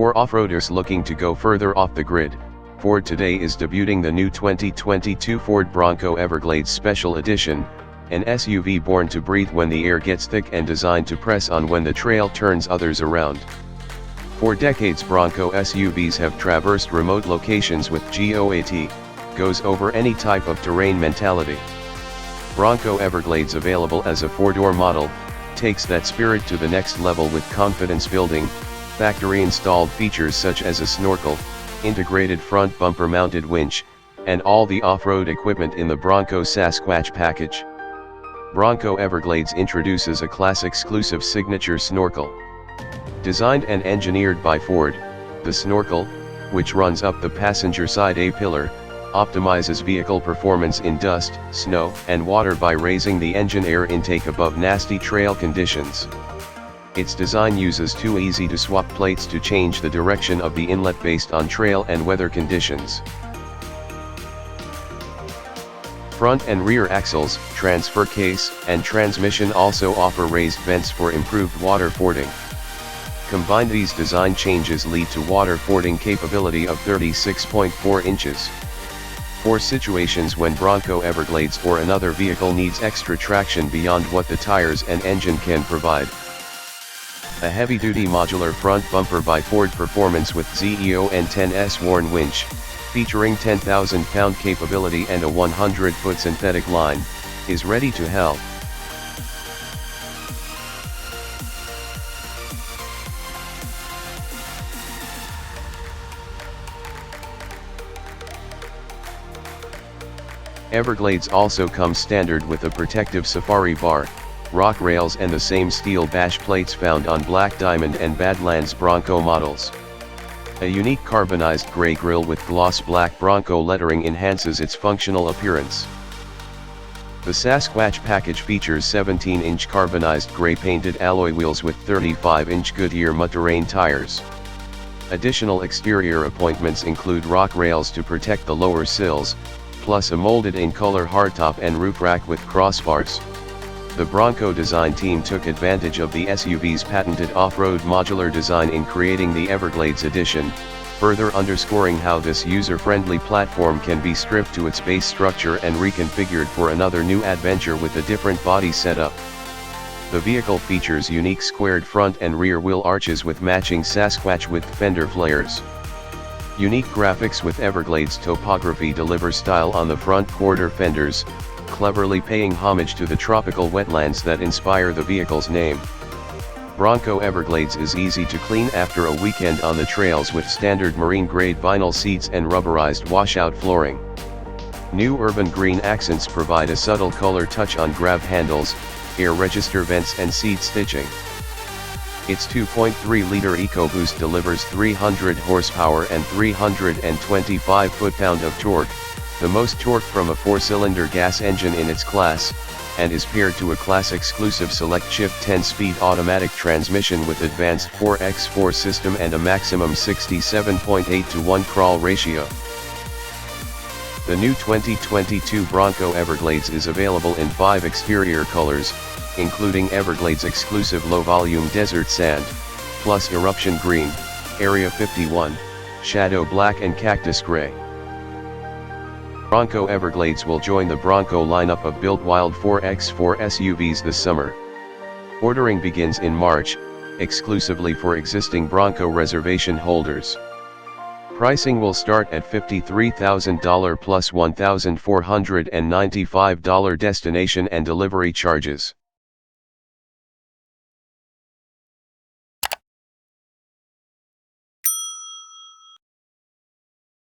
For off-roaders looking to go further off the grid, Ford today is debuting the new 2022 Ford Bronco Everglades Special Edition, an SUV born to breathe when the air gets thick and designed to press on when the trail turns others around. For decades, Bronco SUVs have traversed remote locations with GOAT, goes over any type of terrain mentality. Bronco Everglades, available as a 4-door model, takes that spirit to the next level with confidence-building, factory-installed features such as a snorkel, integrated front bumper-mounted winch, and all the off-road equipment in the Bronco Sasquatch package. Bronco Everglades introduces a class-exclusive signature snorkel. Designed and engineered by Ford, the snorkel, which runs up the passenger side A-pillar, optimizes vehicle performance in dust, snow, and water by raising the engine air intake above nasty trail conditions. Its design uses two easy-to-swap plates to change the direction of the inlet based on trail and weather conditions. Front and rear axles, transfer case, and transmission also offer raised vents for improved water fording. Combined, these design changes lead to water fording capability of 36.4 inches. For situations when Bronco Everglades or another vehicle needs extra traction beyond what the tires and engine can provide. A heavy-duty modular front bumper by Ford Performance with ZEON10S worn winch, featuring 10,000-pound capability and a 100-foot synthetic line, is ready to help. Everglades also comes standard with a protective safari bar, rock rails, and the same steel bash plates found on Black Diamond and Badlands Bronco models. A unique carbonized gray grille with gloss black Bronco lettering enhances its functional appearance. The Sasquatch package features 17-inch carbonized gray painted alloy wheels with 35-inch Goodyear mud-terrain tires. Additional exterior appointments include rock rails to protect the lower sills, plus a molded-in-color hardtop and roof rack with crossbars. The Bronco design team took advantage of the SUV's patented off-road modular design in creating the Everglades Edition, further underscoring how this user-friendly platform can be stripped to its base structure and reconfigured for another new adventure with a different body setup. The vehicle features unique squared front and rear wheel arches with matching Sasquatch with fender flares. Unique graphics with Everglades topography deliver style on the front quarter fenders, cleverly paying homage to the tropical wetlands that inspire the vehicle's name. Bronco Everglades is easy to clean after a weekend on the trails with standard marine-grade vinyl seats and rubberized washout flooring. New urban green accents provide a subtle color touch on grab handles, air register vents, and seat stitching. Its 2.3-liter EcoBoost delivers 300 horsepower and 325 foot-pound of torque, the most torque from a 4-cylinder gas engine in its class, and is paired to a class-exclusive Select Shift 10-speed automatic transmission with advanced 4x4 system and a maximum 67.8:1 crawl ratio. The new 2022 Bronco Everglades is available in 5 exterior colors, including Everglades exclusive low-volume desert sand, plus eruption green, area 51, shadow black, and cactus gray. Bronco Everglades will join the Bronco lineup of Built Wild 4x4 SUVs this summer. Ordering begins in March, exclusively for existing Bronco reservation holders. Pricing will start at $53,000 plus $1,495 destination and delivery charges.